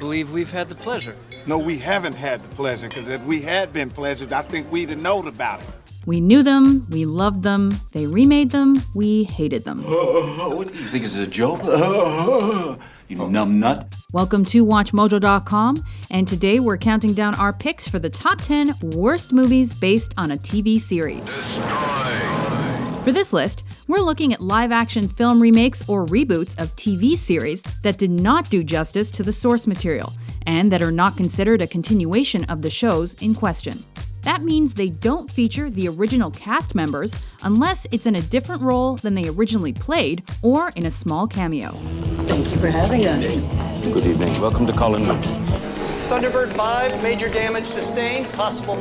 believe we've had the pleasure. No, we haven't had the pleasure, because if we had been pleasured, I think we'd have known about it. We knew them, we loved them, they remade them, we hated them. What do you think is a joke? You numb nut. Welcome to WatchMojo.com, and today we're counting down our picks for the top 10 worst movies based on a TV series. For this list, we're looking at live-action film remakes or reboots of TV series that did not do justice to the source material, and that are not considered a continuation of the shows in question. That means they don't feature the original cast members unless it's in a different role than they originally played or in a small cameo. Thank you for having us. Good evening. Welcome to Colin. Thunderbird 5, major damage sustained, possible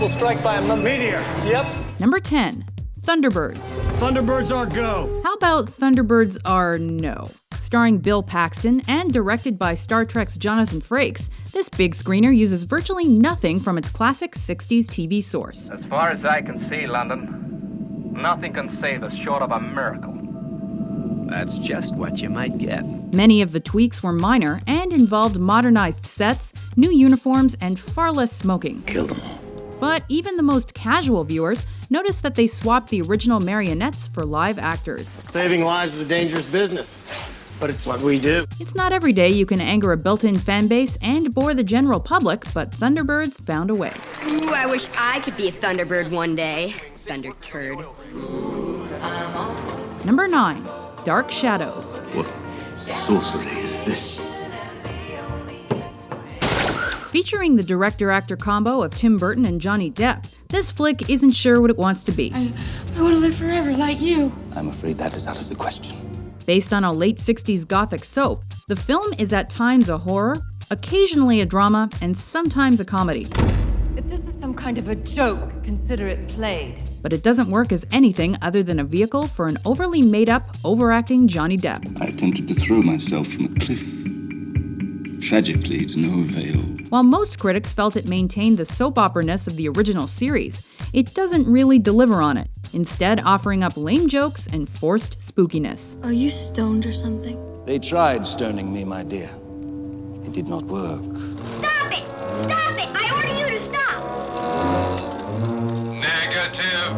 strike by a meteor. Yep. Number 10, Thunderbirds. Thunderbirds are go. How about Thunderbirds are no? Starring Bill Paxton and directed by Star Trek's Jonathan Frakes, this big screener uses virtually nothing from its classic 60s TV source. As far as I can see, London, nothing can save us short of a miracle. That's just what you might get. Many of the tweaks were minor and involved modernized sets, new uniforms, and far less smoking. Kill them all. But even the most casual viewers noticed that they swapped the original marionettes for live actors. Saving lives is a dangerous business, but it's what we do. It's not every day you can anger a built-in fan base and bore the general public, but Thunderbirds found a way. Ooh, I wish I could be a Thunderbird one day. Thunder turd. Number 9, Dark Shadows. What sorcery is this? Featuring the director-actor combo of Tim Burton and Johnny Depp, this flick isn't sure what it wants to be. I want to live forever like you. I'm afraid that is out of the question. Based on a late 60s gothic soap, the film is at times a horror, occasionally a drama, and sometimes a comedy. If this is some kind of a joke, consider it played. But it doesn't work as anything other than a vehicle for an overly made-up, overacting Johnny Depp. I attempted to throw myself from a cliff. Tragically, to no avail. While most critics felt it maintained the soap opera-ness of the original series, it doesn't really deliver on it, instead offering up lame jokes and forced spookiness. Are you stoned or something? They tried stoning me, my dear. It did not work. Stop it! Stop it! I order you to stop! Negative.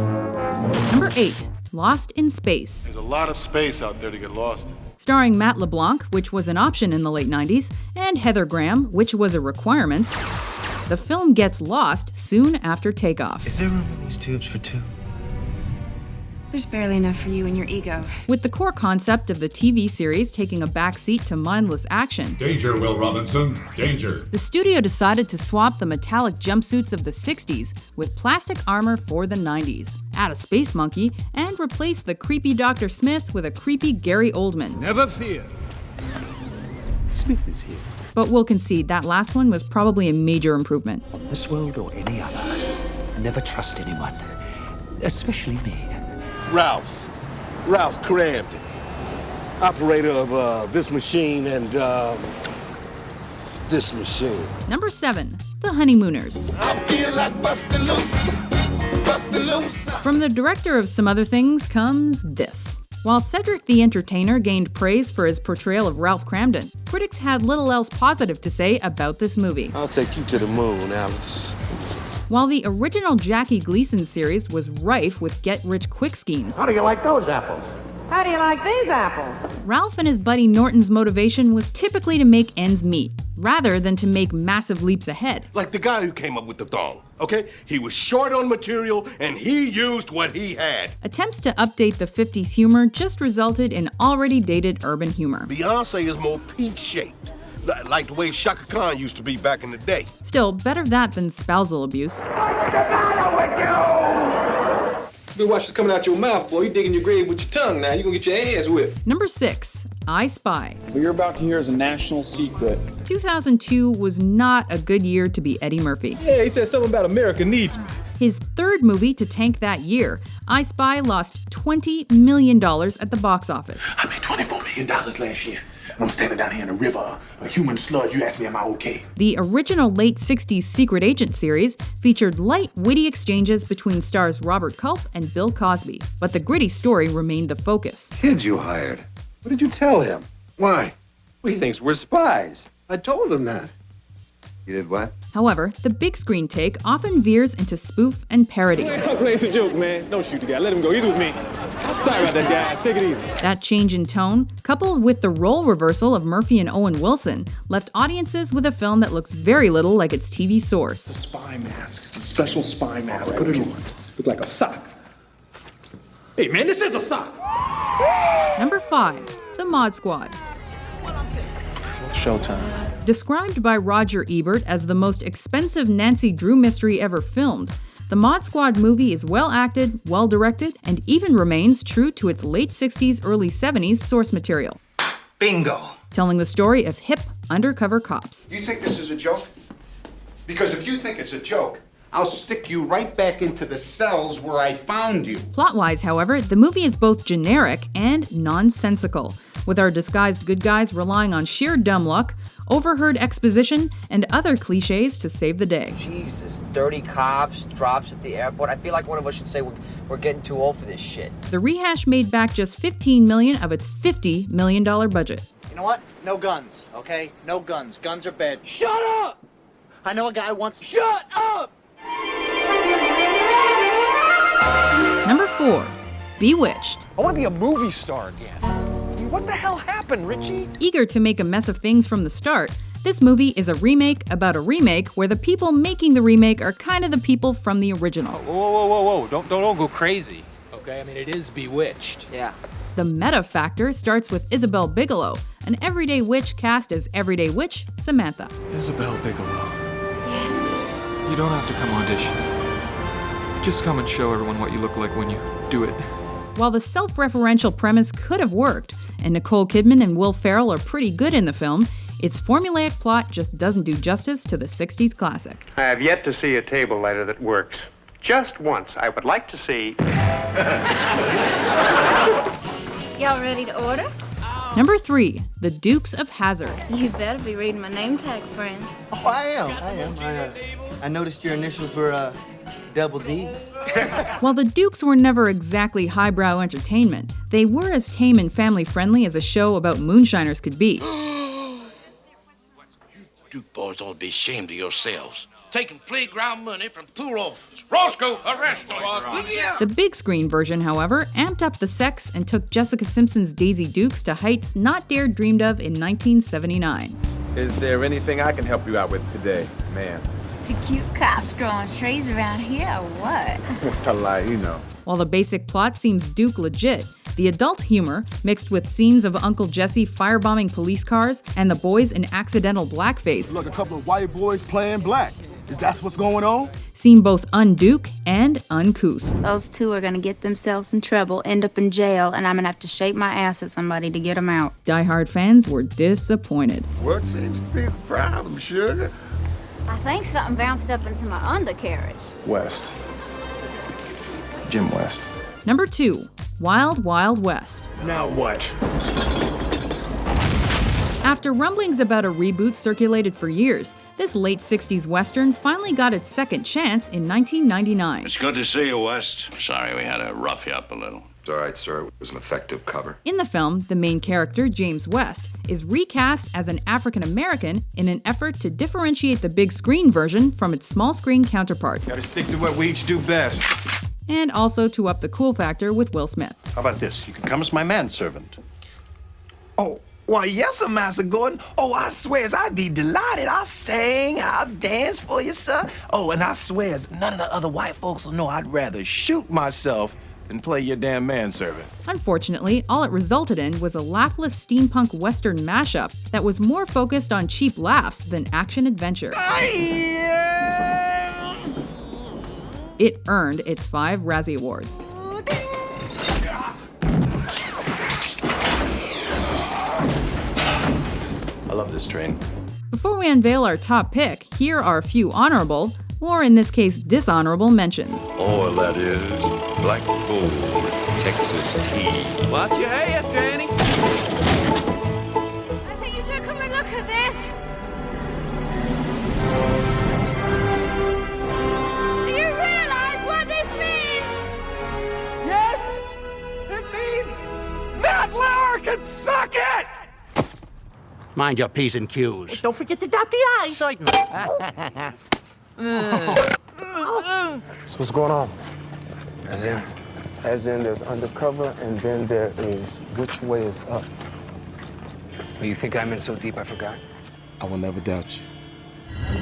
Number 8, Lost in Space. There's a lot of space out there to get lost in. Starring Matt LeBlanc, which was an option in the late 90s, and Heather Graham, which was a requirement, the film gets lost soon after takeoff. Is there room in these tubes for two? There's barely enough for you and your ego. With the core concept of the TV series taking a backseat to mindless action, Danger, Will Robinson, danger. the studio decided to swap the metallic jumpsuits of the 60s with plastic armor for the 90s, add a space monkey, and replace the creepy Dr. Smith with a creepy Gary Oldman. Never fear. Smith is here. But we'll concede that last one was probably a major improvement. This world or any other. Never trust anyone. Especially me. Ralph Cramden, operator of this machine and this machine. Number 7, The Honeymooners. I feel like busting loose. From the director of some other things comes this. While Cedric the Entertainer gained praise for his portrayal of Ralph Cramden, critics had little else positive to say about this movie. I'll take you to the moon, Alice. While the original Jackie Gleason series was rife with get-rich-quick schemes, How do you like those apples? How do you like these apples? Ralph and his buddy Norton's motivation was typically to make ends meet, rather than to make massive leaps ahead. Like the guy who came up with the thong, okay? He was short on material and he used what he had. Attempts to update the 50s humor just resulted in already dated urban humor. Beyonce is more peach-shaped, like the way Shaka Khan used to be back in the day. Still, better that than spousal abuse. You watch this coming out your mouth, boy. You digging your grave with your tongue now. You gonna get your ass whipped. Number 6, I Spy. What you're about to hear is a national secret. 2002 was not a good year to be Eddie Murphy. Yeah, he said something about America needs me. His third movie to tank that year, I Spy lost $20 million at the box office. I made $24 million last year. And I'm standing down here in a river, a human sludge. You ask me, am I okay? The original late 60s Secret Agent series featured light, witty exchanges between stars Robert Culp and Bill Cosby, but the gritty story remained the focus. Kids you hired. What did you tell him? Why? Well, he thinks we're spies. I told him that. You did what? However, the big screen take often veers into spoof and parody. It's a joke, man. Don't shoot the guy. Let him go. He's with me. Sorry about that, guys. Take it easy. That change in tone, coupled with the role reversal of Murphy and Owen Wilson, left audiences with a film that looks very little like its TV source. It's a spy mask. It's a special spy mask. Put it on. Look like a sock. Hey, man, this is a sock. Number 5, The Mod Squad. Showtime. Described by Roger Ebert as the most expensive Nancy Drew mystery ever filmed, the Mod Squad movie is well acted, well directed, and even remains true to its late 60s, early 70s source material. Bingo! Telling the story of hip, undercover cops. You think this is a joke? Because if you think it's a joke, I'll stick you right back into the cells where I found you. Plot-wise, however, the movie is both generic and nonsensical, with our disguised good guys relying on sheer dumb luck, overheard exposition, and other cliches to save the day. Jesus, dirty cops, drops at the airport. I feel like one of us should say we're getting too old for this shit. The rehash made back just $15 million of its $50 million budget. You know what? No guns, okay? No guns. Guns are bad. Shut up! I know a guy wants... Shut up! Number 4, Bewitched. I want to be a movie star again. What the hell happened, Richie? Eager to make a mess of things from the start, this movie is a remake about a remake where the people making the remake are kind of the people from the original. Whoa. Don't go crazy, okay? I mean, it is Bewitched. Yeah. The meta factor starts with Isabel Bigelow, an everyday witch cast as everyday witch Samantha. Isabel Bigelow. Yes. You don't have to come audition. Just come and show everyone what you look like when you do it. While the self-referential premise could have worked, and Nicole Kidman and Will Ferrell are pretty good in the film, its formulaic plot just doesn't do justice to the 60s classic. I have yet to see a table lighter that works. Just once, I would like to see... Y'all ready to order? Number 3, The Dukes of Hazzard. You better be reading my name tag, friend. Oh, I am. I noticed your initials were, Double D. While the Dukes were never exactly highbrow entertainment, they were as tame and family-friendly as a show about moonshiners could be. You Duke boys ought to be ashamed of yourselves. Taking playground money from poor orphans. Roscoe, arrest them! The big screen version, however, amped up the sex and took Jessica Simpson's Daisy Dukes to heights not dared dreamed of in 1979. Is there anything I can help you out with today, ma'am? Two cute cops growing trees around here, or what? What a lie, you know. While the basic plot seems Duke legit, the adult humor, mixed with scenes of Uncle Jesse firebombing police cars and the boys in accidental blackface, Look, a couple of white boys playing black. Is that what's going on? seem both un-Duke and uncouth. Those two are gonna get themselves in trouble, end up in jail, and I'm gonna have to shake my ass at somebody to get them out. Die-hard fans were disappointed. What seems to be the problem, sugar? I think something bounced up into my undercarriage. West. Jim West. Number 2, Wild Wild West. Now what? After rumblings about a reboot circulated for years, this late 60s Western finally got its second chance in 1999. It's good to see you, West. Sorry we had to rough you up a little. It's all right, sir. It was an effective cover. In the film, the main character, James West, is recast as an African American in an effort to differentiate the big screen version from its small screen counterpart. Gotta stick to what we each do best. And also to up the cool factor with Will Smith. How about this? You can come as my manservant. Oh, why, yes, sir, Master Gordon. Oh, I swears I'd be delighted. I'll sing, I'll dance for you, sir. Oh, and I swears none of the other white folks will know I'd rather shoot myself than play your damn manservant. Unfortunately, all it resulted in was a laughless steampunk Western mashup that was more focused on cheap laughs than action-adventure. It earned its 5 Razzie Awards. I love this train. Before we unveil our top pick, here are a few honorable, or in this case, dishonorable mentions. Oil, that is. Black gold. Texas tea. Watch your head, Granny. I think you should come and look at this. Do you realize what this means? Yes! It means Matt Lauer can suck it! Mind your P's and Q's. Don't forget to dot the I's. Certainly. So what's going on? As in there's undercover, and then there is which way is up. Oh, you think I'm in so deep I forgot? I will never doubt you.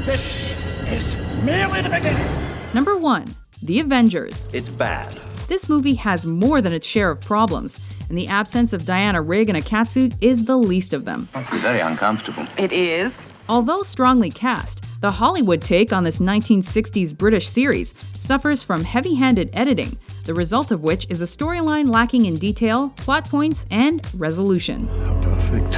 This is merely the beginning. Number 1, The Avengers. It's bad. This movie has more than its share of problems, and the absence of Diana Rigg in a catsuit is the least of them. Must be very uncomfortable. It is. Although strongly cast, the Hollywood take on this 1960s British series suffers from heavy-handed editing, the result of which is a storyline lacking in detail, plot points, and resolution. Perfect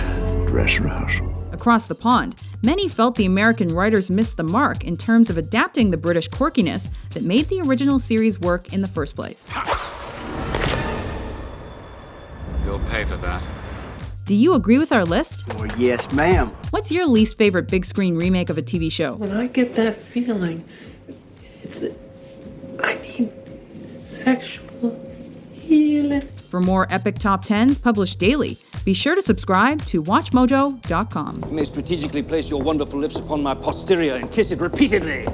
dress rehearsal. Across the pond, many felt the American writers missed the mark in terms of adapting the British quirkiness that made the original series work in the first place. You'll pay for that. Do you agree with our list? Oh, yes, ma'am. What's your least favorite big screen remake of a TV show? When I get that feeling, I need sexual healing. For more epic top 10s published daily, be sure to subscribe to WatchMojo.com. You may strategically place your wonderful lips upon my posterior and kiss it repeatedly.